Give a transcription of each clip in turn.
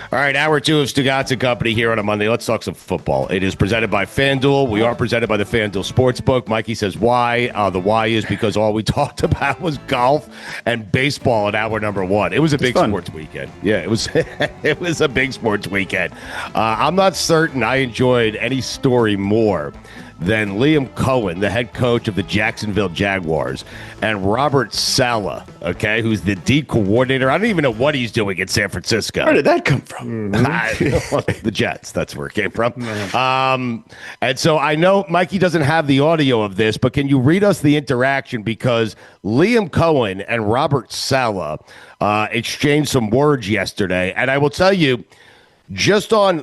All right, hour two of Stugotz and Company here on a Monday. Let's talk some football. It is presented by FanDuel. We are presented by the FanDuel Sportsbook. Mikey says why? The why is because all we talked about was golf and baseball in hour number one. It was a big sports weekend. Yeah, it was. It was a big sports weekend. I'm not certain I enjoyed any story more than Liam Coen, the head coach of the Jacksonville Jaguars, and Robert Saleh, okay, who's the D coordinator. I don't even know what he's doing in San Francisco. Where did that come from? The Jets. That's where it came from. And so I know Mikey doesn't have the audio of this, but can you read us the interaction? Because Liam Coen and Robert Saleh exchanged some words yesterday. And I will tell you, just on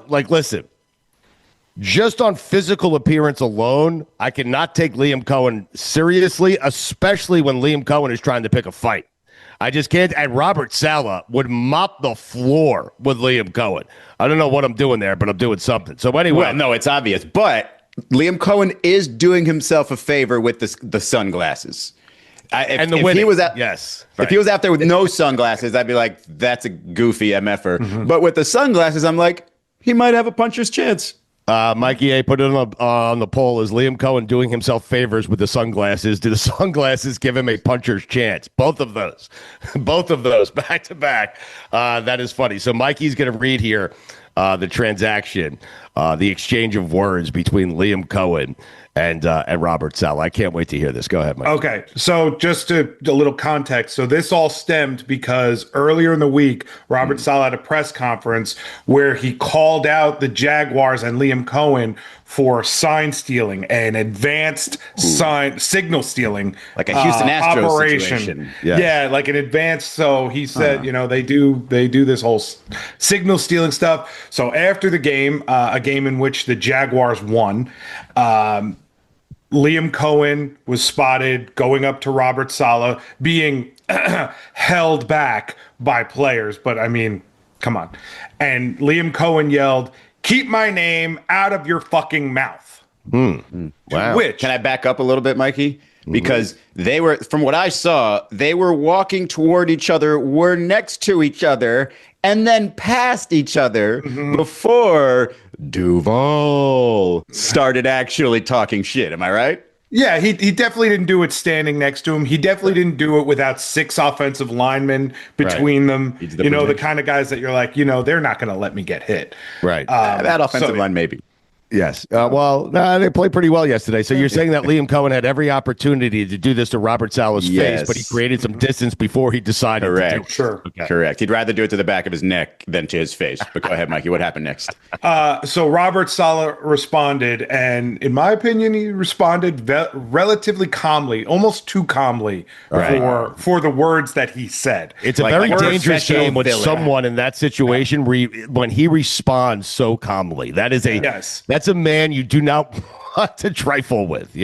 physical appearance alone, I cannot take Liam Coen seriously, especially when Liam Coen is trying to pick a fight. I just can't. And Robert Saleh would mop the floor with Liam Coen. I don't know what I'm doing there, but I'm doing something. So anyway. Well, no, it's obvious. But Liam Coen is doing himself a favor with the sunglasses. If he was out there with no sunglasses, I'd be like, that's a goofy MFer. Mm-hmm. But with the sunglasses, I'm like, he might have a puncher's chance. Mikey A put it on the poll. Is Liam Coen doing himself favors with the sunglasses? Do the sunglasses give him a puncher's chance? Both of those back to back. That is funny. So Mikey's going to read here the transaction, the exchange of words between Liam Coen and Robert Saleh. I can't wait to hear this. Go ahead, Mike. Okay, so just a little context. So this all stemmed because earlier in the week, Robert Saleh had a press conference where he called out the Jaguars and Liam Coen for sign stealing and advanced signal stealing, like a Houston Astros operation. Situation. Yeah, like an advanced. So he said, they do this whole signal stealing stuff. So after the game, a game in which the Jaguars won. Liam Coen was spotted going up to Robert Saleh, being held back by players. But, I mean, come on. And Liam Coen yelled, "Keep my name out of your fucking mouth." Wow. Can I back up a little bit, Mikey? Because they were, from what I saw, they were walking toward each other, were next to each other, and then past each other before Duval started actually talking shit. Am I right? Yeah, he definitely didn't do it standing next to him. He definitely didn't do it without 6 offensive linemen between them. The kind of guys that you're like, they're not going to let me get hit. Right. That offensive line, maybe. Yes. They played pretty well yesterday. So you're saying that Liam Coen had every opportunity to do this to Robert Saleh's face, but he created some distance before he decided to do it. Sure. Okay. Correct. He'd rather do it to the back of his neck than to his face. But go ahead, Mikey. What happened next? So Robert Saleh responded, and in my opinion, he responded relatively calmly, almost too calmly for the words that he said. It's a very dangerous game with someone in that situation when he responds so calmly. That is that's a man you do not want to trifle with,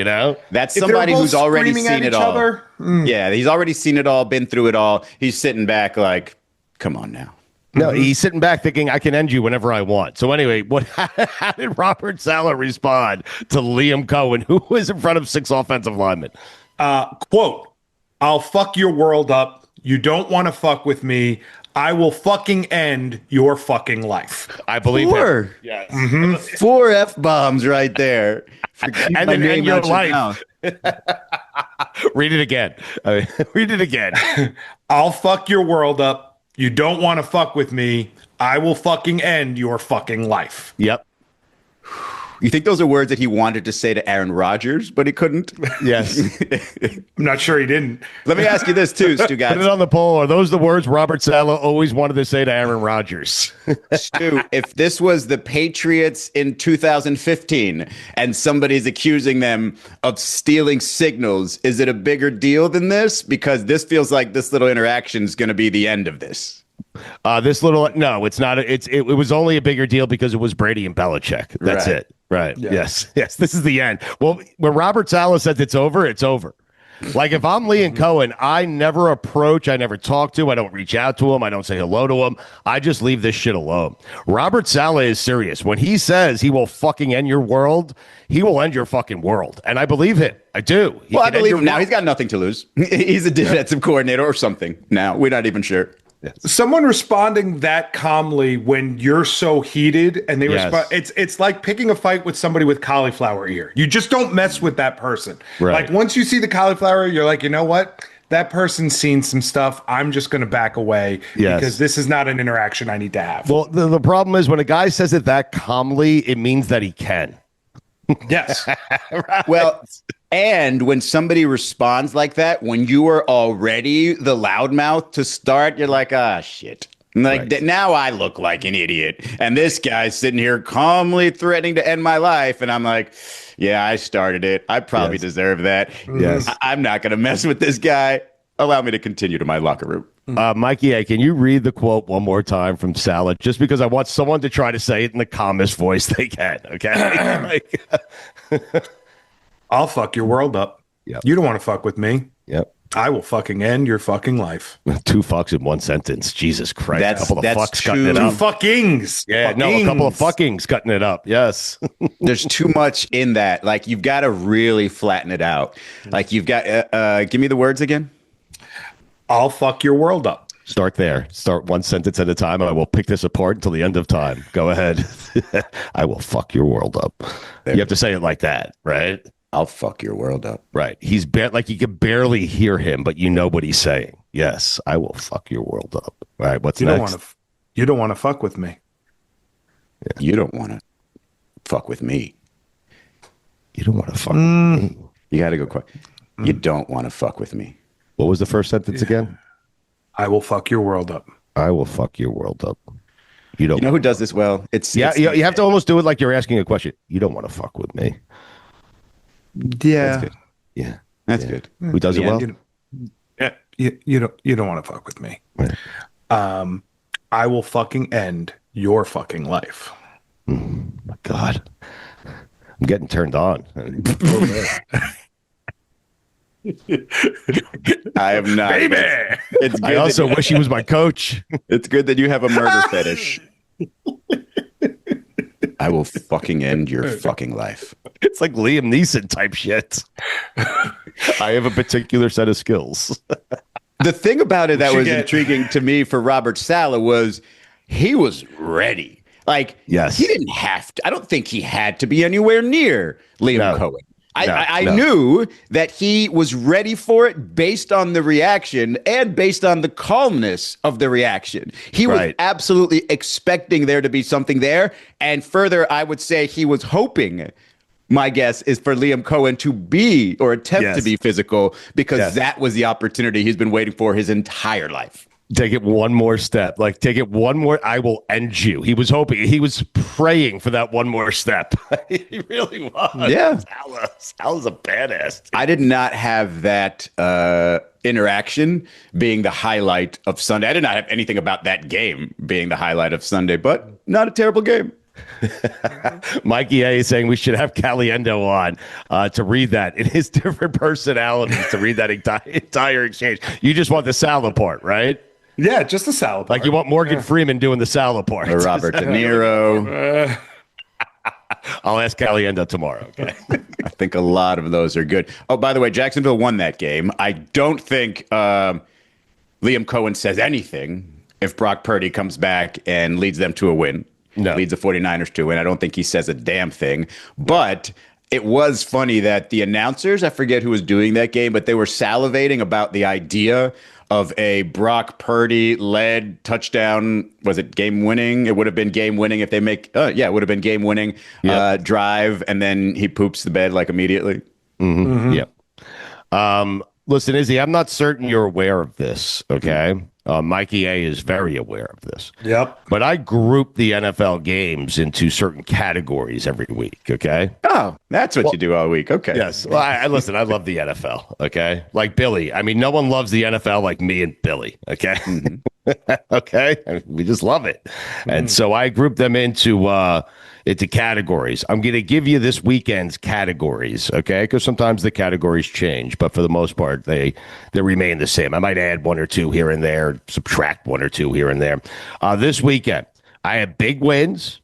That's somebody who's already seen it all. Yeah, he's already seen it all, been through it all. He's sitting back like, come on now. No, he's sitting back thinking, I can end you whenever I want. So anyway, how did Robert Saleh respond to Liam Coen, who was in front of 6 offensive linemen? Quote, "I'll fuck your world up. You don't want to fuck with me. I will fucking end your fucking life." I believe 4. him. Yes. 4 F-bombs right there. And then end your life. Read it again. Read it again. "I'll fuck your world up. You don't want to fuck with me. I will fucking end your fucking life." Yep. You think those are words that he wanted to say to Aaron Rodgers, but he couldn't? Yes. I'm not sure he didn't. Let me ask you this, too, Stugotz. Put it on the poll. Are those the words Robert Saleh always wanted to say to Aaron Rodgers? Stu, if this was the Patriots in 2015 and somebody's accusing them of stealing signals, is it a bigger deal than this? Because this feels like this little interaction is going to be the end of this. No, it's not. It was only a bigger deal because it was Brady and Belichick. That's it. Right. Yeah. Yes. This is the end. Well, when Robert Saleh says it's over, it's over. Like if I'm Liam Coen, I never approach, I never talk to, I don't reach out to him, I don't say hello to him. I just leave this shit alone. Robert Saleh is serious. When he says he will fucking end your world, he will end your fucking world. And I believe him. I do. I believe him now. He's got nothing to lose. He's a defensive coordinator or something now. We're not even sure. Someone responding that calmly when you're so heated and they respond, it's like picking a fight with somebody with cauliflower ear. You just don't mess with that person. Right. Like once you see the cauliflower, you're like, you know what? That person's seen some stuff. I'm just going to back away because this is not an interaction I need to have. Well, the problem is when a guy says it that calmly, it means that he can. Yes. Right. Well, and when somebody responds like that, when you are already the loudmouth to start, you're like, shit. Like now I look like an idiot. And this guy's sitting here calmly threatening to end my life. And I'm like, yeah, I started it. I probably deserve that. Yes. I'm not going to mess with this guy. Allow me to continue to my locker room. Mikey, can you read the quote one more time from Saleh? Just because I want someone to try to say it in the calmest voice they can. Okay. I'll fuck your world up. Yep. You don't want to fuck with me. Yep. I will fucking end your fucking life. 2 fucks in one sentence. Jesus Christ. That's, a couple of fucks true. cutting it 2 up. fuckings. Yeah, a couple of fuckings cutting it up. Yes. There's too much in that. Like, you've got to really flatten it out. Like, you've got, give me the words again. I'll fuck your world up. Start there. Start one sentence at a time. I will pick this apart until the end of time. Go ahead. I will fuck your world up. You have to say it like that, right? I'll fuck your world up. Right. He's like you can barely hear him, but you know what he's saying. Yes, I will fuck your world up. All right. What's next? You don't want to fuck with me. Yeah. You don't want to fuck with me. You don't want to fuck with me. You got to go quick. You don't want to fuck with me. What was the first sentence again? I will fuck your world up. I will fuck your world up. You know who does this well? You have to almost do it like you're asking a question. You don't want to fuck with me. Yeah. That's good. Yeah. That's good. Who does it well? You don't want to fuck with me. Right. I will fucking end your fucking life. My God. I'm getting turned on. I have not. Baby! It's good. I also wish he was my coach. It's good that you have a murder fetish. I will fucking end your fucking life. It's like Liam Neeson type shit. I have a particular set of skills. The thing about it that was intriguing to me for Robert Saleh was he was ready. Like, yes, he didn't have to. I don't think he had to be anywhere near Liam Coen. I No. knew that he was ready for it based on the reaction and based on the calmness of the reaction. He was absolutely expecting there to be something there. And further, I would say he was hoping, my guess is for Liam Coen to be or attempt to be physical because that was the opportunity he's been waiting for his entire life. Take it one more step. Like, take it one more. I will end you. He was hoping. He was praying for that one more step. He really was. Yeah. Saleh's a badass. I did not have that interaction being the highlight of Sunday. I did not have anything about that game being the highlight of Sunday, but not a terrible game. Mikey A is saying we should have Caliendo on to read that in his different personalities to read that entire exchange. You just want the Saleh part, right? Yeah, just the Saleh part. Like you want Morgan Freeman doing the Saleh part. Or Robert De Niro. I'll ask Caliendo tomorrow. Okay. I think a lot of those are good. Oh, by the way, Jacksonville won that game. I don't think Liam Coen says anything if Brock Purdy comes back and leads them to a win. No. Leads the 49ers to a win. I don't think he says a damn thing. But it was funny that the announcers, I forget who was doing that game, but they were salivating about the idea of a Brock Purdy-led touchdown. Was it game-winning? It would have been game-winning if they make it would have been game-winning drive, and then he poops the bed like immediately. Mm-hmm. Yep. Listen, Izzy, I'm not certain you're aware of this, okay? Mikey A is very aware of this. Yep. But I group the NFL games into certain categories every week, okay? Oh, that's what you do all week. Okay. Yes. Well, I listen, I love the NFL, okay? Like Billy. I mean, no one loves the NFL like me and Billy, okay? Mm-hmm. Okay? I mean, we just love it. Mm-hmm. And so I group them into categories. I'm going to give you this weekend's categories, okay? Because sometimes the categories change, but for the most part, they remain the same. I might add one or two here and there, subtract one or two here and there. This weekend, I have big wins.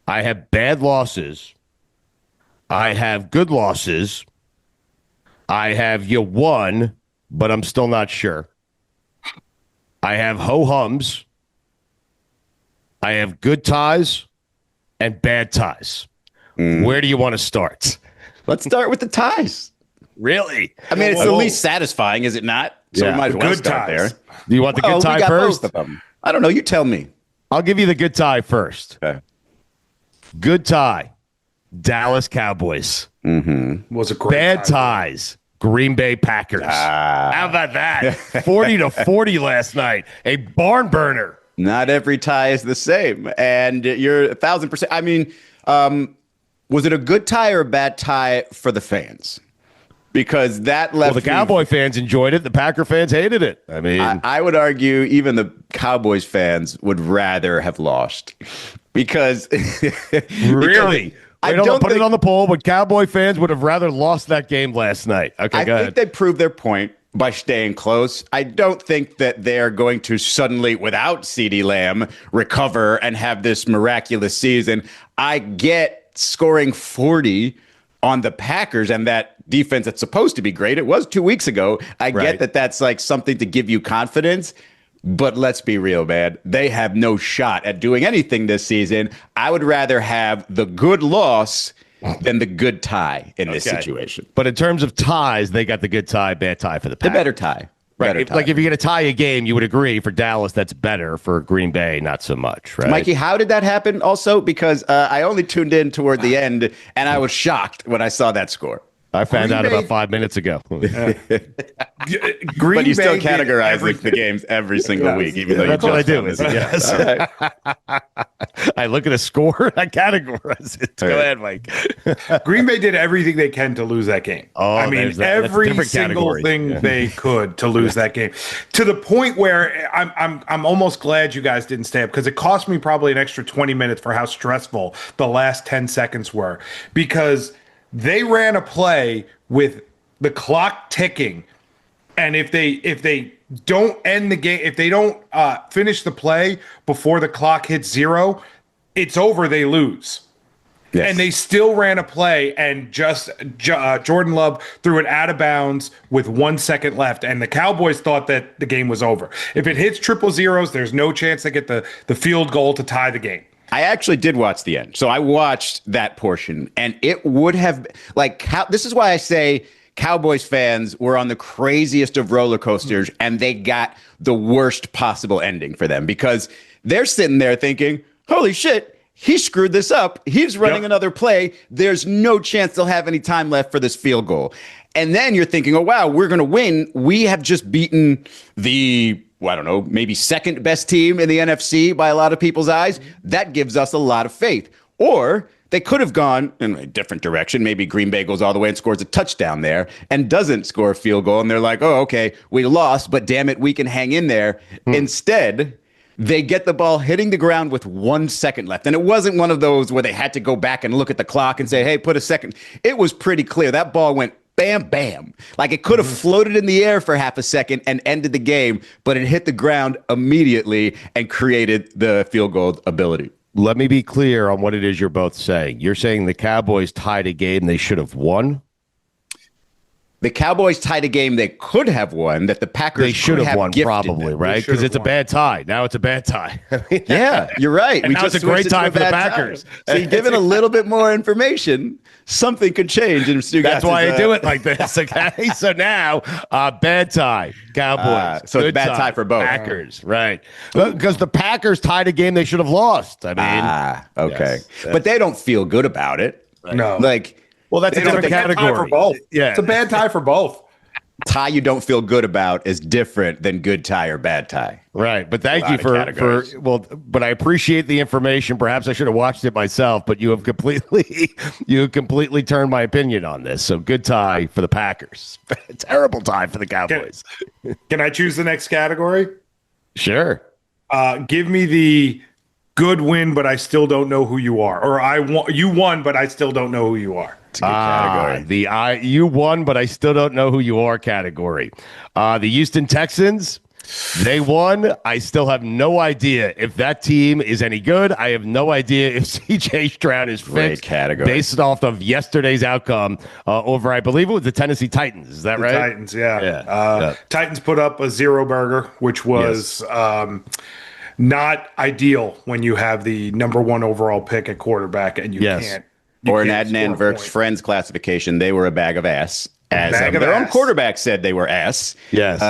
I have bad losses. I have good losses. I have you won, but I'm still not sure. I have ho-hums. I have good ties and bad ties. Where do you want to start? Let's start with the ties. Really? I mean, it's the least satisfying, is it not? So Yeah. we might as well Good start ties. there. Do you want the good tie we got first? both of them. I don't know. You tell me. I'll give you the good tie first. Okay. Good tie, Dallas Cowboys. Was a great Bad ties, Green Bay Packers. How about that? 40-40 last night. A barn burner. Not every tie is the same, and you're 1,000%. I mean, was it a good tie or a bad tie for the fans? Because that left. Well, the Cowboy fans enjoyed it. The Packer fans hated it. I mean, I would argue even the Cowboys fans would rather have lost because really. I Don't don't put think, it on the poll, but Cowboy fans would have rather lost that game last night. Okay, I go think ahead. they proved their point by staying close. I don't think that they're going to suddenly, without CeeDee Lamb, recover and have this miraculous season. I get scoring 40 on the Packers and that defense that's supposed to be great. It was 2 weeks ago. I get that that's like something to give you confidence. But let's be real, man. They have no shot at doing anything this season. I would rather have the good loss than the good tie in this situation. But in terms of ties, they got the good tie, bad tie for the The Packers. better tie. Right. Better If, tie. like if you're going to tie a game, you would agree for Dallas, that's better. For Green Bay, not so much, right? Mikey, how did that happen also? Because I only tuned in toward the end, and I was shocked when I saw that score. I found Green out Bay- about 5 minutes ago. Green But you still Bay did categorize everything. the games every single week, even though That's you what I just do. found Is, this. yes. All right. I look at a score, I categorize it. Go right. ahead, Mike. Green Bay did everything they can to lose that game. Oh, I mean, there's that. That's a every different single category. thing Yeah. they could to lose that game. To the point where I'm almost glad you guys didn't stay up because it cost me probably an extra 20 minutes for how stressful the last 10 seconds were because they ran a play with the clock ticking, and if they don't end the game, if they don't finish the play before the clock hits 0, it's over. They lose. Yes. And they still ran a play, and just Jordan Love threw it out of bounds with 1 second left, and the Cowboys thought that the game was over. If it hits triple zeros, there's no chance they get the field goal to tie the game. I actually did watch the end. So I watched that portion, and it would have this is why I say Cowboys fans were on the craziest of roller coasters, and they got the worst possible ending for them because they're sitting there thinking, holy shit, he screwed this up. He's running another play. There's no chance they'll have any time left for this field goal. And then you're thinking, oh, wow, we're going to win. We have just beaten the, I don't know, maybe second best team in the NFC by a lot of people's eyes. That gives us a lot of faith. Or they could have gone in a different direction. Maybe Green Bay goes all the way and scores a touchdown there and doesn't score a field goal. And they're like, oh, okay, we lost, but damn it, we can hang in there. Instead, they get the ball hitting the ground with 1 second left. And it wasn't one of those where they had to go back and look at the clock and say, hey, put a second. It was pretty clear. That ball went bam, bam. Like it could have floated in the air for half a second and ended the game, but it hit the ground immediately and created the field goal ability. Let me be clear on what it is you're both saying. You're saying the Cowboys tied a game they should have won? The Cowboys tied a game they could have won that the Packers They should have won, gifted probably, them. right? Because it's a bad tie. Now it's a bad tie. Yeah, you're right. And now it's a great switched it to tie for the bad Packers. So you give it a little bit more information, something could change. And That's why I do it like this. Okay, so now bad tie, Cowboys. So it's Good bad tie for both. Packers, right? Because the Packers tied a game they should have lost. I mean, okay. yes. But they don't feel good about it. No. Like, well, that's a It's a different bad tie category. for both. Yeah, It's a bad tie for both. tie you don't feel good about is different than good tie or bad tie. right. But thank lot you of for categories. but I appreciate the information. Perhaps I should have watched it myself, but you have completely turned my opinion on this. So good tie for the Packers. Terrible tie for the Cowboys. Can I choose the next category? Sure. Give me the good win, but I still don't know who you are. Or you won, but I still don't know who you are. It's a good category. You won, but I still don't know who you are category. The Houston Texans They won. I still have no idea if that team is any good. I have no idea if CJ Stroud is fixed based off of yesterday's outcome over, I believe it was the Tennessee Titans. Is that right? Titans, yeah. Titans put up a 0 burger, which was not ideal when you have the number 1 overall pick at quarterback and you can't. Or in Adnan Verk's friends classification, they were a bag of ass. As their own quarterback said they were ass. Yes.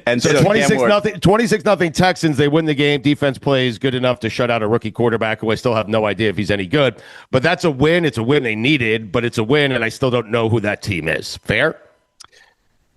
And so 26-0 Texans, they win the game. Defense plays good enough to shut out a rookie quarterback who I still have no idea if he's any good. But that's a win. It's a win they needed, but it's a win, and I still don't know who that team is. Fair?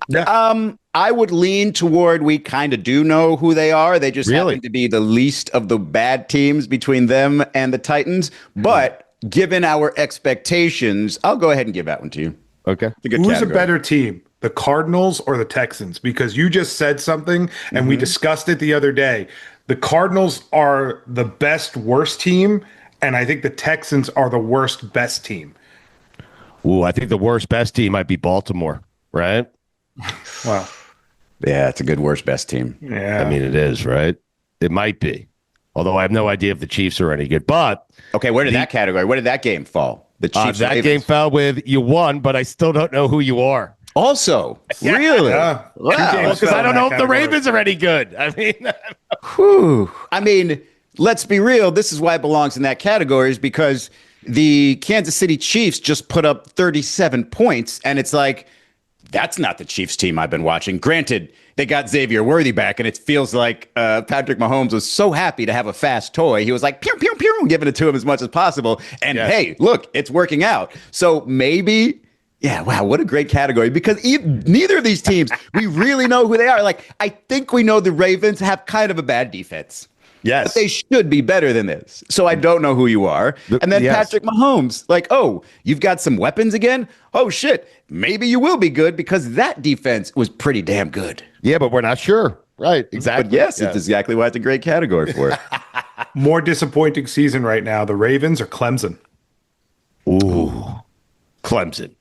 Yeah. I would lean toward we kind of do know who they are. They just happen to be the least of the bad teams between them and the Titans. But given our expectations, I'll go ahead and give that one to you. Okay. Who's a better team, the Cardinals or the Texans? Because you just said something, and we discussed it the other day. The Cardinals are the best worst team, and I think the Texans are the worst best team. Ooh, I think the worst best team might be Baltimore, right? Wow. Yeah, it's a good worst best team. Yeah. I mean, it is, right? It might be. Although I have no idea if the Chiefs are any good. But okay, where did that game fall? The Chiefs. That game fell with you won, but I still don't know who you are. Also, really? Yeah. Wow. Because I don't know if the Ravens are any good. I mean, let's be real. This is why it belongs in that category, is because the Kansas City Chiefs just put up 37 points, and it's like, that's not the Chiefs team I've been watching. Granted, they got Xavier Worthy back, and it feels like Patrick Mahomes was so happy to have a fast toy. He was like, pew, pew, pew, giving it to him as much as possible. And hey, look, it's working out. So maybe, wow, what a great category. Because neither of these teams, we really know who they are. Like, I think we know the Ravens have kind of a bad defense. Yes. But they should be better than this. So I don't know who you are. And then Patrick Mahomes, like, oh, you've got some weapons again? Oh, shit. Maybe you will be good because that defense was pretty damn good. Yeah, but we're not sure. Right, exactly. But yes, it's exactly why it's a great category for it. More disappointing season right now, the Ravens or Clemson? Ooh, Clemson.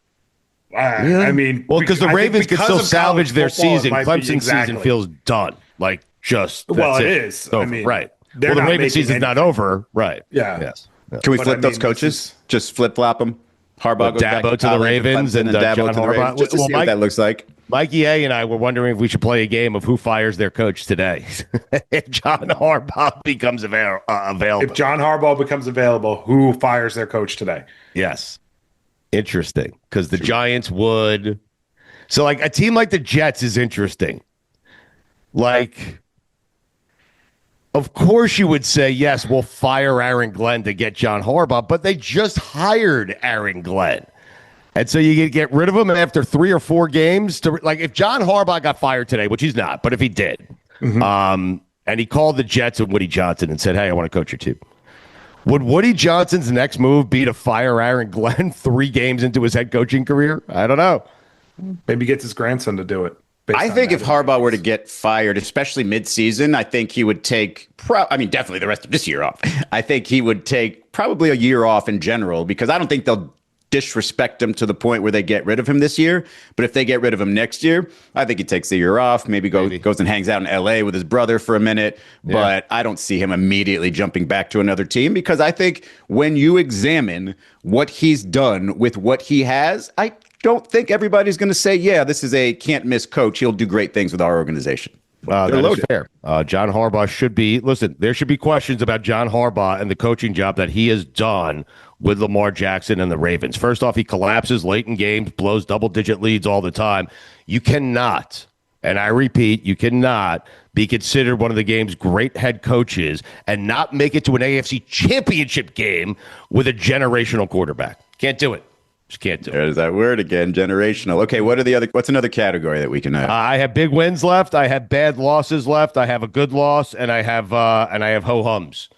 I mean, because the Ravens can still salvage their season. Clemson's season feels done. Like, just it is. I mean, right. Well, the Ravens season's not over. Right. Yeah. Yes. Can we flip those coaches? Just flip flop them. Harbaugh goes back to the Ravens and Dabo John Harbaugh. Just to see what that looks like. Mikey A and I were wondering if we should play a game of who fires their coach today. If John Harbaugh becomes available. If John Harbaugh becomes available, who fires their coach today? Yes. Interesting. Because the Giants would. So, like, a team like the Jets is interesting. Like, of course you would say, yes, we'll fire Aaron Glenn to get John Harbaugh, but they just hired Aaron Glenn. And so you get rid of him after 3 or 4 games. Like, if John Harbaugh got fired today, which he's not, but if he did, and he called the Jets and Woody Johnson and said, hey, I want to coach your team. Would Woody Johnson's next move be to fire Aaron Glenn 3 games into his head coaching career? I don't know. Maybe gets his grandson to do it. I think if Harbaugh were to get fired, especially midseason, I think he would take, definitely the rest of this year off. I think he would take probably a year off in general, because I don't think they'll disrespect him to the point where they get rid of him this year. But if they get rid of him next year, I think he takes a year off, maybe goes and hangs out in LA with his brother for a minute. Yeah. But I don't see him immediately jumping back to another team, because I think when you examine what he's done with what he has, I don't think everybody's going to say, yeah, this is a can't miss coach. He'll do great things with our organization. That is fair. John Harbaugh should be, there should be questions about John Harbaugh and the coaching job that he has done with Lamar Jackson and the Ravens. First off, he collapses late in games, blows double-digit leads all the time. You cannot, and I repeat, you cannot be considered one of the game's great head coaches and not make it to an AFC championship game with a generational quarterback. Can't do it. Just can't do it. There's that word again, generational. Okay, what's another category that we can have? I have big wins left. I have bad losses left. I have a good loss, and I have ho-hums.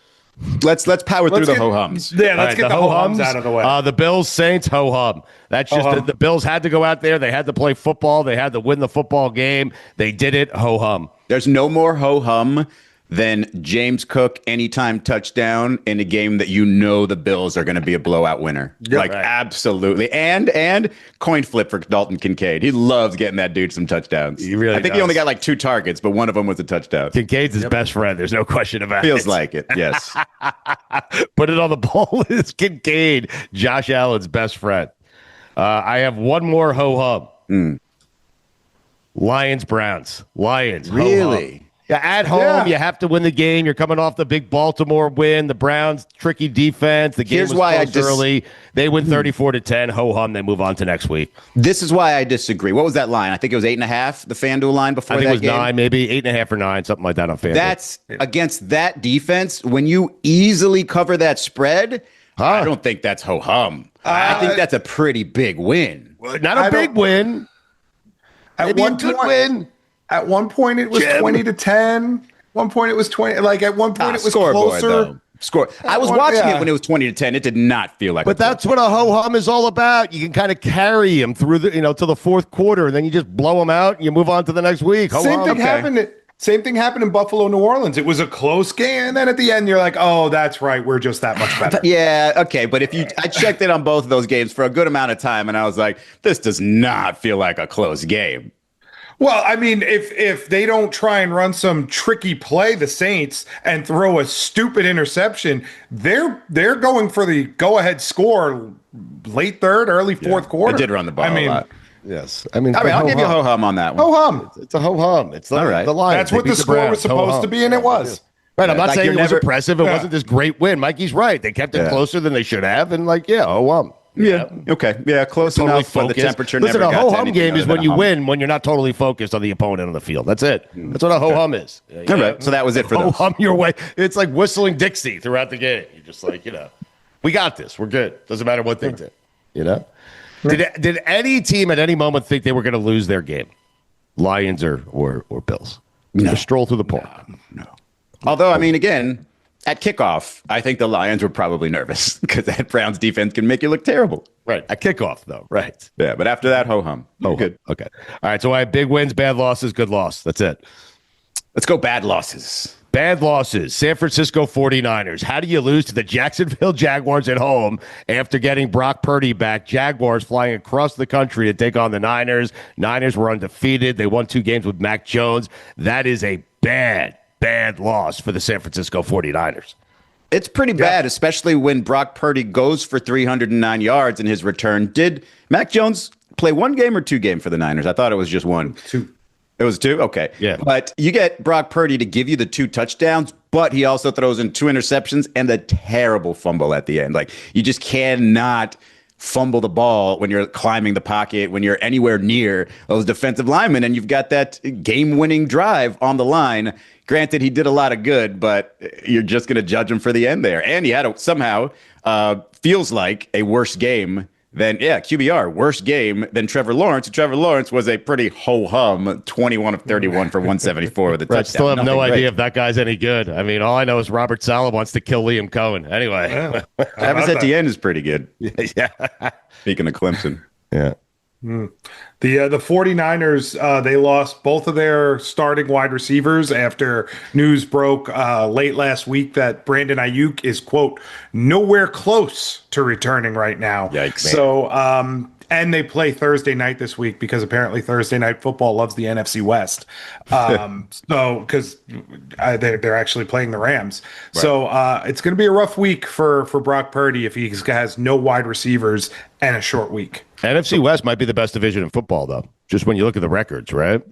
Let's power through the ho-hums. Yeah, let's get the ho-hums out of the way. The Bills, Saints, ho-hum. That's just the Bills had to go out there. They had to play football. They had to win the football game. They did it, ho-hum. There's no more ho-hum than James Cook anytime touchdown in a game that you know the Bills are going to be a blowout winner. Absolutely. And coin flip for Dalton Kincaid. He loves getting that dude some touchdowns. He really I think does. he only got like 2 targets, but one of them was a touchdown. Kincaid's his best friend. There's no question about it. Feels like it, yes. Put it on the poll. It's Kincaid, Josh Allen's best friend. I have one more ho-hum. Lions-Browns. Lions. Really? Ho-hum. Yeah, at home, you have to win the game. You're coming off the big Baltimore win. The Browns, tricky defense. The game was close early. They win 34-10. Ho-hum. They move on to next week. This is why I disagree. What was that line? I think it was 8.5, the FanDuel line before that game. I think it was 9, maybe 8.5 or 9, something like that on FanDuel. That's against that defense. When you easily cover that spread, I don't think that's ho-hum. I think that's a pretty big win. Not a big win. Maybe a good win. At one point, it was 20-10. One point, it was 20. Like at one point, it was closer. I was watching it when it was 20-10. It did not feel like. But that's what a ho-hum is all about. You can kind of carry them through the, to the fourth quarter, and then you just blow them out and you move on to the next week. Same thing happened in Buffalo, New Orleans. It was a close game, and then at the end, you're like, "Oh, that's right. We're just that much better." Yeah, okay. But I checked in on both of those games for a good amount of time, and I was like, "This does not feel like a close game." Well, I mean, if they don't try and run some tricky play, the Saints, and throw a stupid interception, they're going for the go-ahead score late third, early fourth quarter. They did run the ball a lot. Yes. I'll give you a ho-hum on that one. Ho-hum. It's a ho-hum. It's all right. The Lions. That's what the score was supposed to be, and it was. Right. I'm not saying it was impressive. It wasn't this great win. Mikey's right. They kept it closer than they should have, and ho-hum. Yeah. Okay. Yeah. Close enough. But the temperature never got to anything. Listen, a ho-hum game is when you win when you're not totally focused on the opponent on the field. That's it. That's what a ho-hum is. All right. So that was it for them. Ho-hum your way. It's like whistling Dixie throughout the game. You're just like, we got this. We're good. Doesn't matter what they did. Did any team at any moment think they were going to lose their game? Lions or Bills? No. Just stroll through the park. No. Although, I mean, again, at kickoff, I think the Lions were probably nervous because that Browns defense can make you look terrible. Right. At kickoff, though. Right. Yeah. But after that, ho-hum. Good. Okay. All right. So I have big wins, bad losses, good loss. That's it. Let's go bad losses. Bad losses. San Francisco 49ers. How do you lose to the Jacksonville Jaguars at home after getting Brock Purdy back? Jaguars flying across the country to take on the Niners. Niners were undefeated. They won 2 games with Mac Jones. That is a bad loss for the San Francisco 49ers. It's pretty bad, especially when Brock Purdy goes for 309 yards in his return. Did Mac Jones play 1 game or 2 games for the Niners? I thought it was just 1. 2. It was 2? Okay. Yeah. But you get Brock Purdy to give you the 2 touchdowns, but he also throws in 2 interceptions and the terrible fumble at the end. Like, you just cannot fumble the ball when you're climbing the pocket, when you're anywhere near those defensive linemen, and you've got that game-winning drive on the line. Granted, he did a lot of good, but you're just going to judge him for the end there. And he had somehow feels like a worse game than, QBR, worse game than Trevor Lawrence. Trevor Lawrence was a pretty ho-hum 21 of 31 for 174 with a touchdown. I still have no idea if that guy's any good. I mean, all I know is Robert Saleh wants to kill Liam Coen. Anyway. Travis Etienne is pretty good. Yeah. Speaking of Clemson. Yeah. The 49ers, they lost both of their starting wide receivers after news broke late last week that Brandon Ayuk is, quote, nowhere close to returning right now. Yikes. So, and they play Thursday night this week because apparently Thursday night football loves the NFC West. So, because they're actually playing the Rams. Right. So it's going to be a rough week for Brock Purdy if he has no wide receivers and a short week. NFC West might be the best division in football, though, just when you look at the records, right?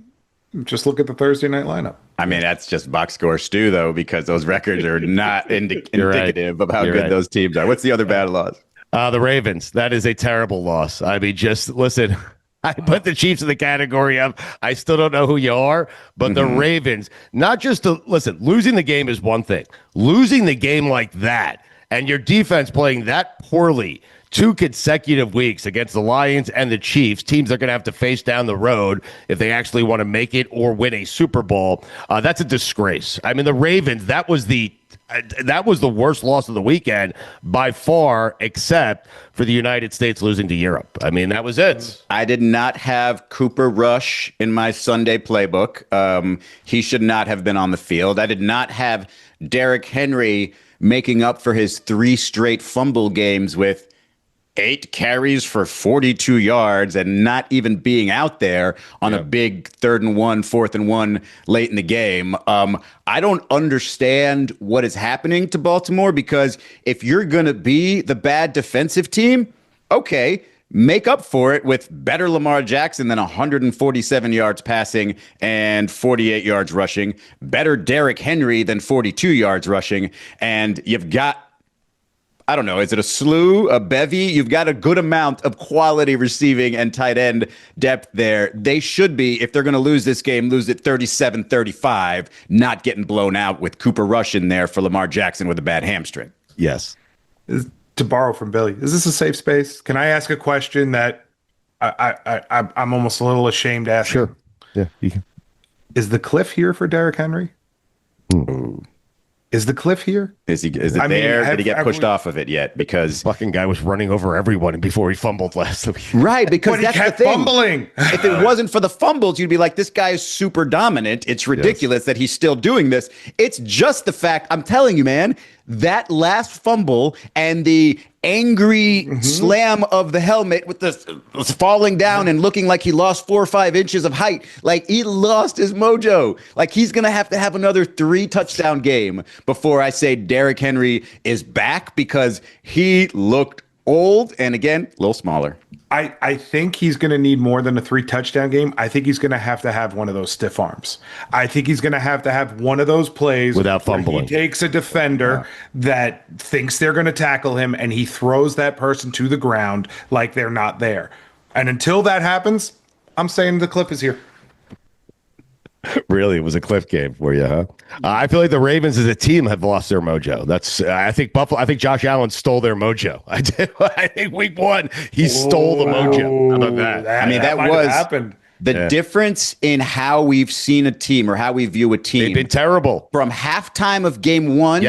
Just look at the Thursday night lineup. I mean, that's just box score stew, though, because those records are not indicative of how good those teams are. What's the other bad loss? The Ravens. That is a terrible loss. I mean, just listen. I put the Chiefs in the category of I still don't know who you are, but the Ravens, not just to listen, losing the game is one thing. Losing the game like that and your defense playing that poorly 2 consecutive weeks against the Lions and the Chiefs, teams they're going to have to face down the road if they actually want to make it or win a Super Bowl. That's a disgrace. I mean, the Ravens, that was the that was the worst loss of the weekend by far, except for the United States losing to Europe. I mean, that was it. I did not have Cooper Rush in my Sunday playbook. He should not have been on the field. I did not have Derrick Henry making up for his 3 straight fumble games with 8 carries for 42 yards and not even being out there on a big 3rd and 1, 4th and 1 late in the game. I don't understand what is happening to Baltimore, because if you're going to be the bad defensive team, okay, make up for it with better Lamar Jackson than 147 yards passing and 48 yards rushing, better Derrick Henry than 42 yards rushing, and you've got, I don't know, is it a slew, a bevy? You've got a good amount of quality receiving and tight end depth there. They should be, if they're going to lose this game, lose it 37-35, not getting blown out with Cooper Rush in there for Lamar Jackson with a bad hamstring. Yes. To borrow from Billy, is this a safe space? Can I ask a question that I'm almost a little ashamed to ask? Sure. Yeah, you can. Is the cliff here for Derrick Henry? Ooh. Is the cliff here? Is it there? Did he get pushed off of it yet? Because fucking guy was running over everyone before he fumbled last week. Right, because that's kept the thing. Fumbling. If it wasn't for the fumbles, you'd be like, this guy is super dominant. It's ridiculous that he's still doing this. It's just the fact, I'm telling you, man, that last fumble and the angry slam of the helmet with the falling down and looking like he lost 4 or 5 inches of height. Like, he lost his mojo. Like, he's going to have another 3 touchdown game before I say Derrick Henry is back, because he looked old and, again, a little smaller. I think he's going to need more than a 3 touchdown game. I think he's going to have one of those stiff arms. I think he's going to have one of those plays without fumbling. He takes a defender that thinks they're going to tackle him, and he throws that person to the ground like they're not there. And until that happens, I'm saying the clip is here. Really, it was a cliff game for you, huh? I feel like the Ravens as a team have lost their mojo. I think Josh Allen stole their mojo. I think week 1 he stole the mojo. How about that? That was happened. The difference in how we've seen a team, or how we view a team. They've been terrible. From halftime of game 1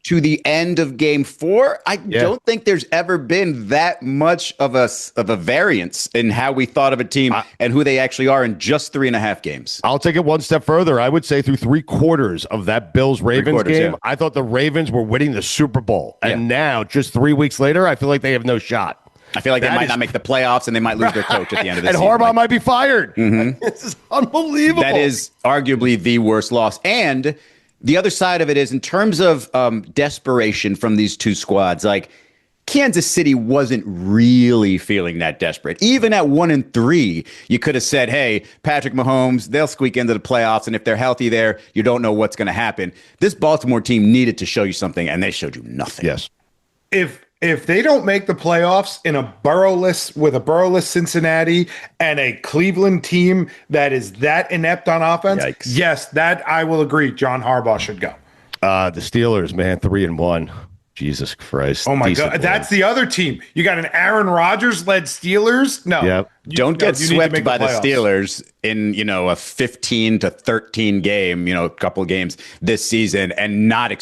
to the end of game 4, I don't think there's ever been that much of a variance in how we thought of a team and who they actually are in just 3.5 games. I'll take it one step further. I would say through 3/4 of that Bills-Ravens game, I thought the Ravens were winning the Super Bowl. And now, just 3 weeks later, I feel like they have no shot. I feel like they might not make the playoffs, and they might lose their coach at the end of the season. And Harbaugh might be fired. This is unbelievable. That is arguably the worst loss. And the other side of it is, in terms of desperation from these two squads, like, Kansas City wasn't really feeling that desperate. Even at 1-3, you could have said, hey, Patrick Mahomes, they'll squeak into the playoffs, and if they're healthy there, you don't know what's going to happen. This Baltimore team needed to show you something, and they showed you nothing. Yes. If they don't make the playoffs with a burrowless Cincinnati and a Cleveland team that is that inept on offense, yes, that I will agree. John Harbaugh should go. The Steelers, man, 3-1. Jesus Christ. Oh my God. That's the other team. You got an Aaron Rodgers led Steelers? No. Yep. Don't get swept by the Steelers in, a 15-13 game, a couple of games this season, and not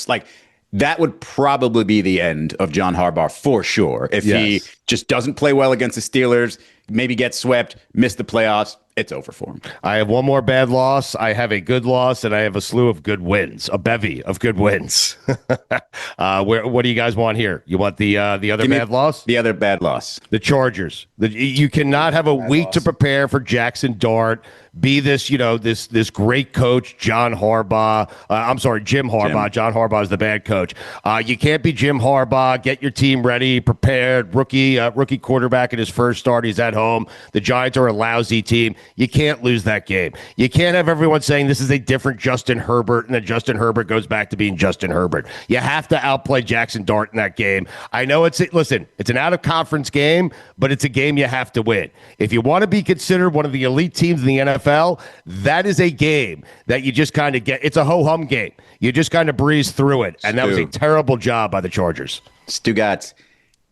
that would probably be the end of John Harbaugh for sure. If he just doesn't play well against the Steelers, maybe gets swept, miss the playoffs, it's over for him. I have one more bad loss. I have a good loss, and I have a slew of good wins, a bevy of good wins. What do you guys want here? You want the other bad loss? The other bad loss. The Chargers. You cannot have a week to prepare for Jackson Dart. Be this, this great coach, John Harbaugh. Jim Harbaugh. John Harbaugh is the bad coach. You can't be Jim Harbaugh. Get your team ready, prepared. Rookie quarterback in his first start. He's at home. The Giants are a lousy team. You can't lose that game. You can't have everyone saying this is a different Justin Herbert, and then Justin Herbert goes back to being Justin Herbert. You have to outplay Jackson Dart in that game. I know it's an out-of-conference game, but it's a game you have to win. If you want to be considered one of the elite teams in the NFL, that is a game that you just kind of get. It's a ho-hum game. You just kind of breeze through it, and that was a terrible job by the Chargers. Stugotz.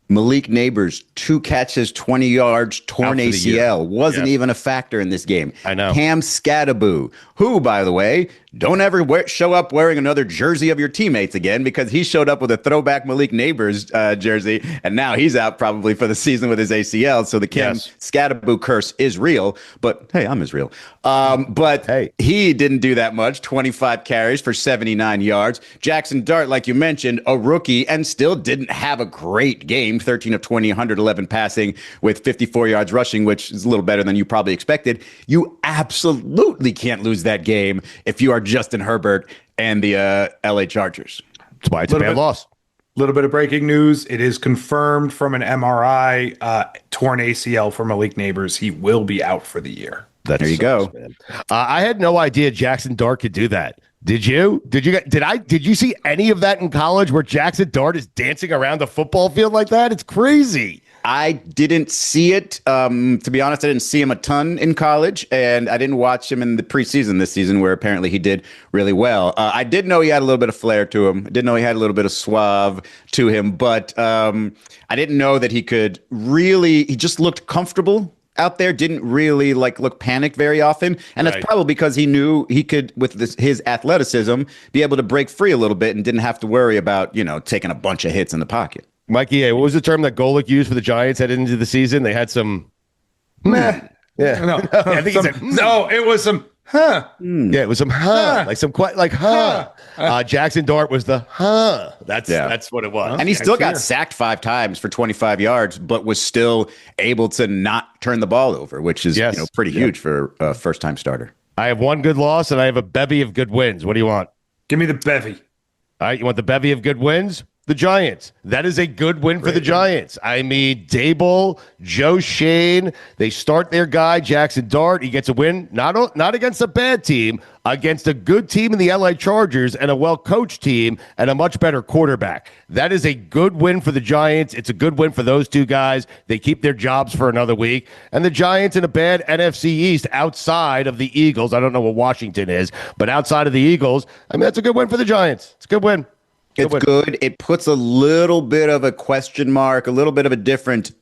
Malik Neighbors, 2 catches, 20 yards, torn ACL. Wasn't even a factor in this game. I know. Cam Scattaboo, who, by the way, don't ever show up wearing another jersey of your teammates again, because he showed up with a throwback Malik Neighbors jersey, and now he's out probably for the season with his ACL. So the Kim Scatterboo curse is real. But hey, I'm Israel. But he didn't do that much. 25 carries for 79 yards. Jackson Dart, like you mentioned, a rookie, and still didn't have a great game. 13 of 20, 111 passing with 54 yards rushing, which is a little better than you probably expected. You absolutely can't lose that game if you are Justin Herbert and the LA Chargers. That's why it's a bad loss. Little bit of breaking news. It is confirmed from an MRI, torn ACL for Malik Neighbors. He will be out for the year. There you go. I had no idea Jackson Dart could do that. Did you? Did you see any of that in college where Jackson Dart is dancing around the football field like that? It's crazy. I didn't see it. To be honest, I didn't see him a ton in college, and I didn't watch him in the preseason this season, where apparently he did really well. I did know he had a little bit of flair to him. I did know he had a little bit of suave to him, but I didn't know that he could really. He just looked comfortable out there, didn't really look panicked very often, and that's probably because he knew he could, with his athleticism, be able to break free a little bit and didn't have to worry about taking a bunch of hits in the pocket. Mikey, what was the term that Golick used for the Giants headed into the season? They had some, Yeah. No, I think he said, no, it was some, Yeah, it was some, like some quite like, Jackson Dart was the, That's what it was. And he still got sacked 5 times for 25 yards, but was still able to not turn the ball over, which is pretty huge for a first-time starter. I have one good loss and I have a bevy of good wins. What do you want? Give me the bevy. All right, you want the bevy of good wins? The Giants. That is a good win for the Giants. I mean, Dable, Joe Shane, they start their guy, Jackson Dart. He gets a win, not against a bad team, against a good team in the LA Chargers and a well-coached team and a much better quarterback. That is a good win for the Giants. It's a good win for those two guys. They keep their jobs for another week. And the Giants in a bad NFC East outside of the Eagles. I don't know what Washington is, but outside of the Eagles, I mean, that's a good win for the Giants. It's a good win. It's good. It puts a little bit of a question mark, a little bit of a different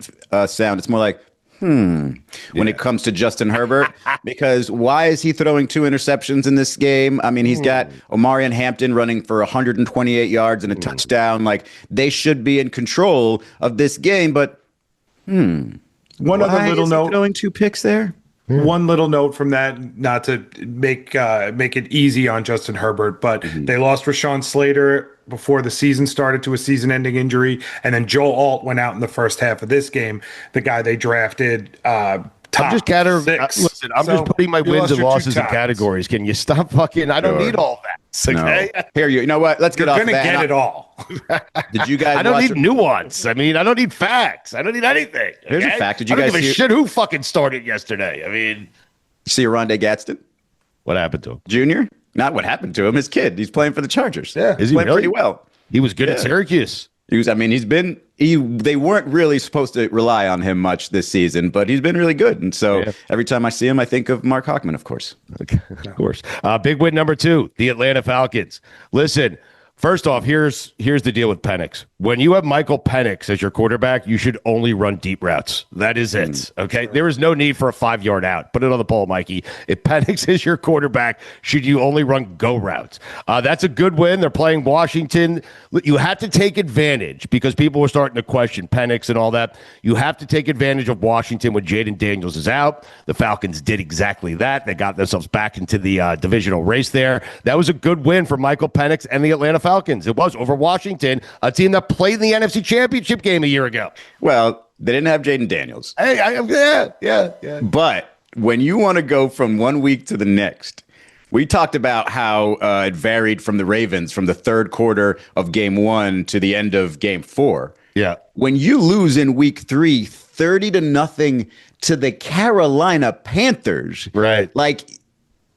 sound. It's more like, when it comes to Justin Herbert, because why is he throwing 2 interceptions in this game? I mean, he's got Omarion Hampton running for 128 yards and a touchdown. Like, they should be in control of this game, but one other little note. Throwing 2 picks there? One little note from that, not to make it easy on Justin Herbert, but they lost Rashawn Slater before the season started to a season-ending injury, and then Joe Alt went out in the first half of this game, the guy they drafted top listen, I'm just putting my wins and losses in categories. Can you stop fucking? I don't need all that. Okay? No. Here, you know what? Let's get off that. You're going to get it all. Did you guys I don't need nuance. I mean, I don't need facts. I don't need anything. Okay? Here's a fact. Did you I don't guys give a shit who fucking started yesterday. I mean, see Rondé Gadsden? What happened to him? Junior? Not what happened to him. His kid. He's playing for the Chargers. Yeah. Is he playing pretty well. He was good at Syracuse. They weren't really supposed to rely on him much this season, but he's been really good. And so every time I see him, I think of Mark Hochman, of course. Okay. Of course. Big win number 2, the Atlanta Falcons. Listen, first off, here's the deal with Penix. When you have Michael Penix as your quarterback, you should only run deep routes. That is it. Okay. There is no need for a 5-yard out. Put it on the poll, Mikey. If Penix is your quarterback, should you only run go routes? That's a good win. They're playing Washington. You have to take advantage because people were starting to question Penix and all that. You have to take advantage of Washington when Jaden Daniels is out. The Falcons did exactly that. They got themselves back into the divisional race there. That was a good win for Michael Penix and the Atlanta Falcons. It was over Washington, a team that played in the NFC Championship game a year ago. Well, they didn't have Jaden Daniels. Hey, yeah. But when you want to go from one week to the next, we talked about how it varied from the Ravens from the third quarter of game 1 to the end of game 4. Yeah. When you lose in week 3, 30-0 to the Carolina Panthers, right? Like,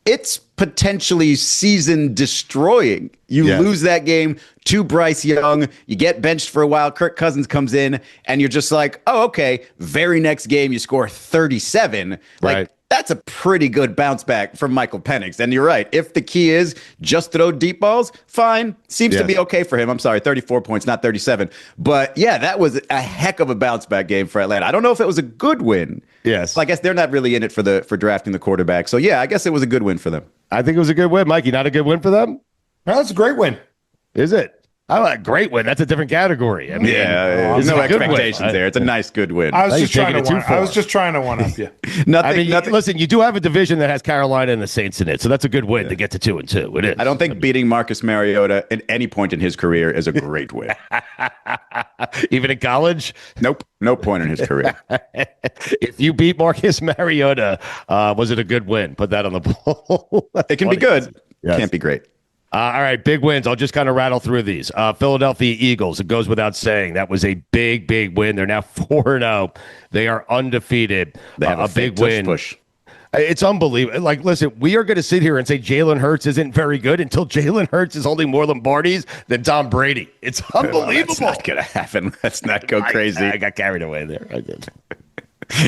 it's potentially season destroying. You lose that game to Bryce Young. You get benched for a while. Kirk Cousins comes in and you're just like, oh, okay. Very next game, you score 37. Like, that's a pretty good bounce back from Michael Penix. And you're right. If the key is just throw deep balls, fine. Seems to be okay for him. I'm sorry, 34 points, not 37. But yeah, that was a heck of a bounce back game for Atlanta. I don't know if it was a good win. Yes. I guess they're not really in it for drafting the quarterback. So yeah, I guess it was a good win for them. I think it was a good win. Mikey, not a good win for them? No, that's a great win. Is it? I like great win. That's a different category. I mean, there's no expectations there. It's a nice good win. I was just trying to one up you. nothing. Listen, you do have a division that has Carolina and the Saints in it, so that's a good win to get to 2-2. It is. I don't think beating Marcus Mariota at any point in his career is a great win. Even in college? Nope. No point in his career. If you beat Marcus Mariota, was it a good win? Put that on the poll. It can be good. Yes. Can't be great. All right, big wins. I'll just kind of rattle through these. Philadelphia Eagles, it goes without saying. That was a big, big win. They're now 4-0. They are undefeated. They have a big win. Push. It's unbelievable. Like, listen, we are going to sit here and say Jalen Hurts isn't very good until Jalen Hurts is holding more Lombardis than Tom Brady. It's unbelievable. That's not going to happen. Let's not go crazy. I got carried away there. I did.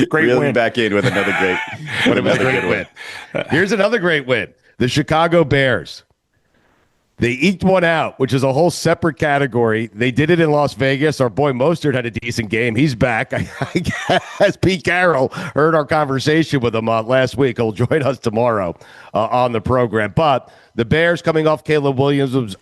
Great win. Back in with another great, great win. Here's another great win. The Chicago Bears. They eked one out, which is a whole separate category. They did it in Las Vegas. Our boy Mostert had a decent game. He's back. I guess Pete Carroll heard our conversation with him last week. He'll join us tomorrow on the program. But the Bears coming off Caleb Williams'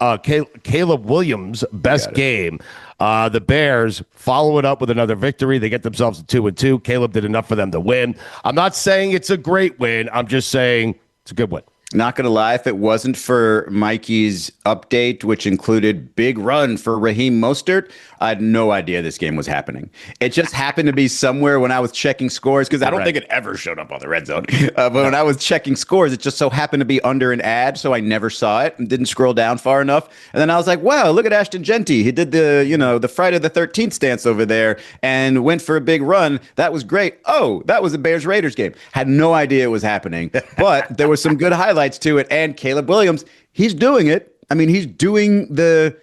best game. The Bears follow it up with another victory. They get themselves to 2-2. Caleb did enough for them to win. I'm not saying it's a great win. I'm just saying it's a good win. Not going to lie, if it wasn't for Mikey's update, which included big run for Raheem Mostert, I had no idea this game was happening. It just happened to be somewhere when I was checking scores, because I don't think it ever showed up on the red zone. But when I was checking scores, it just so happened to be under an ad, so I never saw it and didn't scroll down far enough. And then I was like, wow, look at Ashton Genty. He did the Friday the 13th stance over there and went for a big run. That was great. Oh, that was a Bears-Raiders game. Had no idea it was happening. But there were some good highlights to it, and Caleb Williams, he's doing it. I mean, he's doing the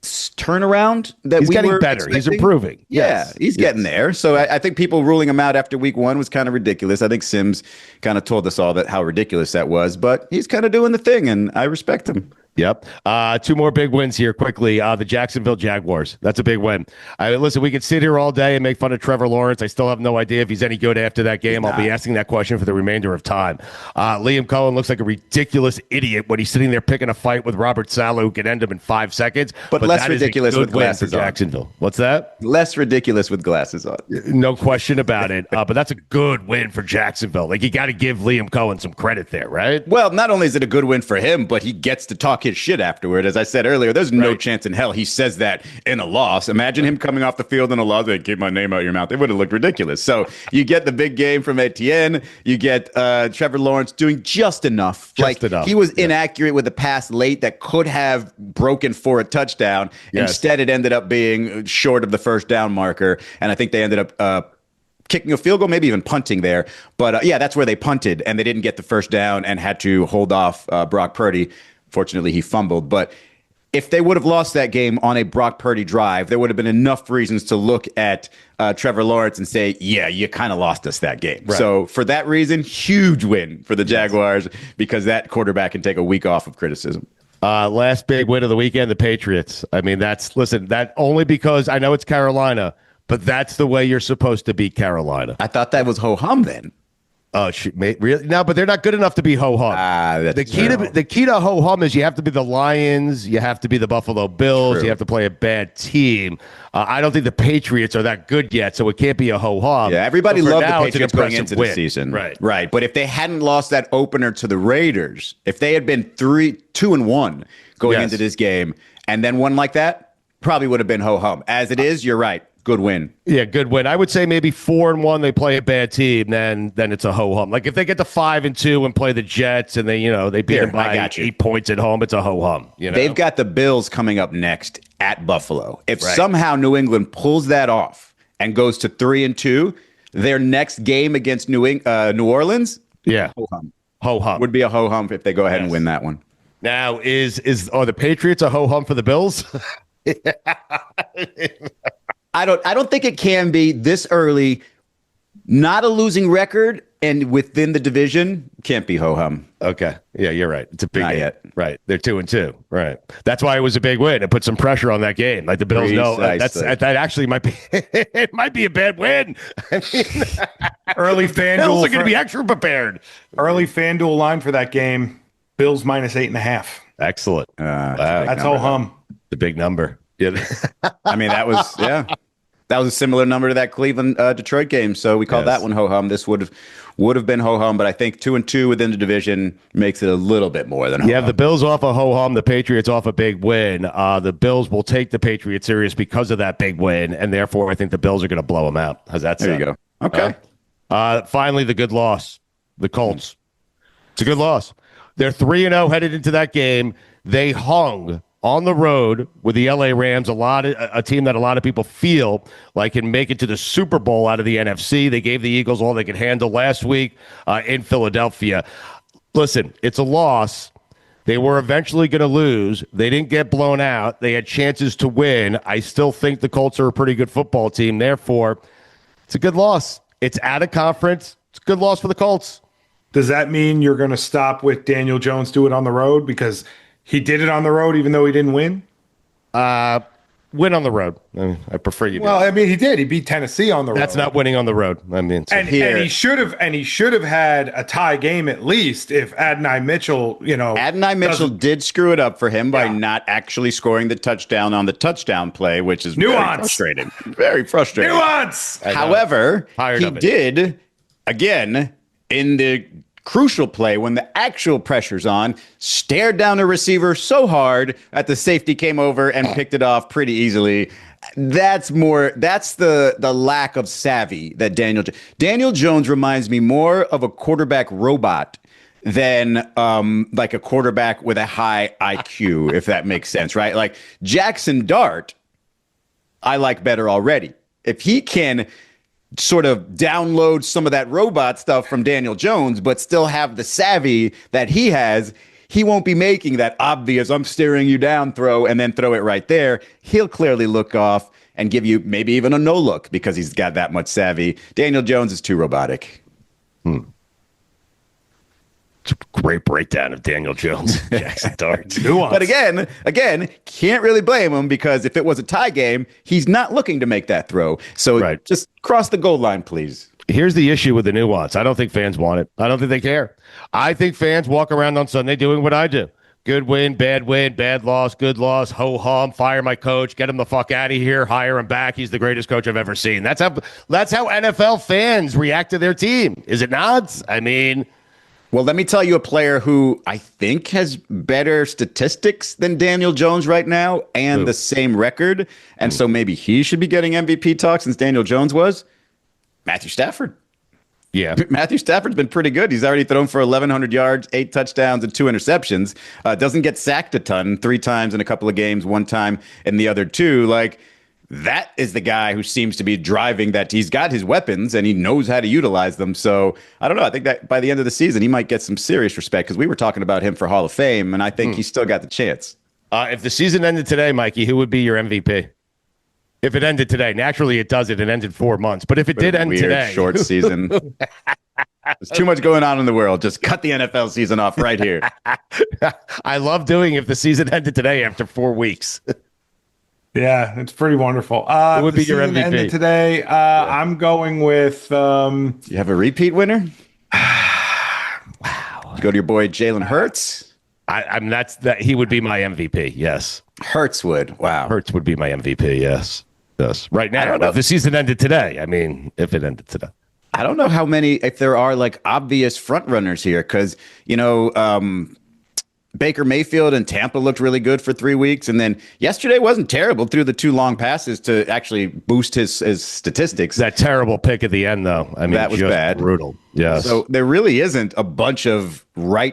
turnaround that he's getting better. Expecting. He's improving. Yeah, he's getting there. So I think people ruling him out after week one was kind of ridiculous. I think Sims kind of told us all that how ridiculous that was, but he's kind of doing the thing, and I respect him. Yep. Two more big wins here quickly. The Jacksonville Jaguars. That's a big win. Listen, we could sit here all day and make fun of Trevor Lawrence. I still have no idea if he's any good after that game. I'll be asking that question for the remainder of time. Liam Coen looks like a ridiculous idiot when he's sitting there picking a fight with Robert Saleh, who can end him in 5 seconds. But less ridiculous with glasses on. Jacksonville. What's that? Less ridiculous with glasses on. No question about it. But that's a good win for Jacksonville. Like, you got to give Liam Coen some credit there, right? Well, not only is it a good win for him, but he gets to talk his shit afterward. As I said earlier, there's no chance in hell he says that in a loss. Imagine him coming off the field in a loss. They keep my name out of your mouth. It would have looked ridiculous. So you get the big game from Etienne. You get Trevor Lawrence doing just enough. He was inaccurate with a pass late that could have broken for a touchdown. Yes. Instead, it ended up being short of the first down marker. And I think they ended up kicking a field goal, maybe even punting there. But that's where they punted, and they didn't get the first down and had to hold off Brock Purdy. Fortunately, he fumbled. But if they would have lost that game on a Brock Purdy drive, there would have been enough reasons to look at Trevor Lawrence and say, yeah, you kind of lost us that game. Right. So for that reason, huge win for the Jaguars, because that quarterback can take a week off of criticism. Last big win of the weekend, the Patriots. I mean, that only because I know it's Carolina, but that's the way you're supposed to beat Carolina. I thought that was ho-hum then. Oh, really? No, but they're not good enough to be ho-hum. The key to ho-hum is you have to be the Lions, you have to be the Buffalo Bills, you have to play a bad team. I don't think the Patriots are that good yet, so it can't be a ho-hum. Yeah, everybody loved the Patriots going into the season. Right. But if they hadn't lost that opener to the Raiders, if they had been 2-1 going into this game and then won like that, probably would have been ho-hum. As it is, you're right. Good win. Yeah, good win. I would say maybe 4-1. They play a bad team, then it's a ho hum. Like if they get to 5-2 and play the Jets, and they beat them by 8 points at home, it's a ho hum. They've got the Bills coming up next at Buffalo. If somehow New England pulls that off and goes to 3-2, their next game against New Orleans, ho hum would be a ho hum if they go ahead and win that one. Now, are the Patriots a ho hum for the Bills? I don't think it can be this early. not a losing record, and within the division, can't be ho-hum. Okay. Yeah, you're right. It's a big Not game. yet. Right. They're 2-2. Right. That's why it was a big win. It put some pressure on that game. Like the Bills know that actually might be it might be a bad win. I mean, Early Bills FanDuel are going to be extra prepared. Early FanDuel line for that game, Bills -8.5. Excellent. Wow. That's ho-hum. The big number. Yeah. I mean, that was a similar number to that Cleveland Detroit game. So we called that one ho-hum. This would have been ho-hum, but I think 2-2 within the division makes it a little bit more than ho-hum. Yeah, the Bills off a ho-hum, the Patriots off a big win. The Bills will take the Patriots serious because of that big win, and therefore I think the Bills are going to blow them out. How's that sound? There you go. Okay. Finally, the good loss. The Colts. It's a good loss. They're 3-0 headed into that game. They hung on the road with the LA Rams, a team that a lot of people feel like can make it to the Super Bowl out of the NFC. They gave the Eagles all they could handle last week in Philadelphia. Listen, it's a loss. They were eventually going to lose. They didn't get blown out. They had chances to win. I still think the Colts are a pretty good football team. Therefore, it's a good loss. It's at a conference. It's a good loss for the Colts. Does that mean you're going to stop with Daniel Jones do it on the road because he did it on the road even though he didn't win? Win on the road. I prefer you. Well, I mean, he did. He beat Tennessee on the road. That's not winning on the road. I mean, and he should have had a tie game at least if Adonai Mitchell, Adonai Mitchell did screw it up for him by not actually scoring the touchdown on the touchdown play, which is very frustrating. Very frustrating. Nuance. However, he did again in the crucial play when the actual pressure's on, stared down a receiver so hard that the safety came over and picked it off pretty easily. That's the lack of savvy that Daniel Jones reminds me more of a quarterback robot than like a quarterback with a high IQ, if that makes sense, right? Like Jackson Dart, I like better already. If he can sort of download some of that robot stuff from Daniel Jones, but still have the savvy that he has, he won't be making that obvious, I'm staring you down throw and then throw it right there. He'll clearly look off and give you maybe even a no look because he's got that much savvy. Daniel Jones is too robotic. It's a great breakdown of Daniel Jones, Jackson Dart. But again, can't really blame him because if it was a tie game, he's not looking to make that throw. So just cross the goal line, please. Here's the issue with the nuance. I don't think fans want it. I don't think they care. I think fans walk around on Sunday doing what I do. Good win, bad loss, good loss, ho-hum, fire my coach, get him the fuck out of here, hire him back. He's the greatest coach I've ever seen. That's how NFL fans react to their team. Is it not? I mean... Well, let me tell you a player who I think has better statistics than Daniel Jones right now and the same record. And so maybe he should be getting MVP talk since Daniel Jones was. Matthew Stafford. Yeah. Matthew Stafford's been pretty good. He's already thrown for 1,100 yards, 8 touchdowns, and 2 interceptions. Doesn't get sacked a ton, 3 times in a couple of games, 1 time in the other 2. Like, that is the guy who seems to be driving that. He's got his weapons and he knows how to utilize them. So I don't know. I think that by the end of the season, he might get some serious respect because we were talking about him for Hall of Fame, and I think he's still got the chance. If the season ended today, Mikey, who would be your MVP? If it ended today, naturally it doesn't. It ended 4 months. But if it did end today, short season. There's too much going on in the world. Just cut the NFL season off right here. I love doing if the season ended today after 4 weeks. Yeah, it's pretty wonderful. It would be your MVP today. I'm going with. You have a repeat winner? Wow. Go to your boy Jalen Hurts. He would be my MVP. Yes. Hurts would. Wow. Hurts would be my MVP. Yes. Yes. Right now, if the season ended today, I mean, if it ended today. I don't know if there are like obvious front runners here because, Baker Mayfield and Tampa looked really good for 3 weeks. And then yesterday wasn't terrible, threw the 2 long passes to actually boost his statistics. That terrible pick at the end, though. I mean, that was bad. Brutal. Yes. So there really isn't a bunch of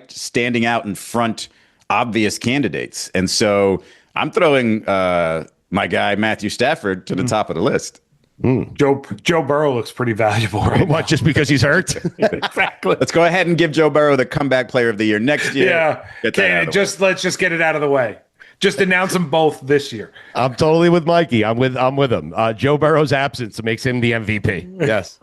standing out in front obvious candidates. And so I'm throwing my guy, Matthew Stafford, to the top of the list. Joe Burrow looks pretty valuable right now. Just because he's hurt? Exactly. Let's go ahead and give Joe Burrow the comeback player of the year next year. Yeah. Let's just get it out of the way. Just announce them both this year. I'm totally with Mikey. I'm with him. Joe Burrow's absence makes him the MVP. Yes.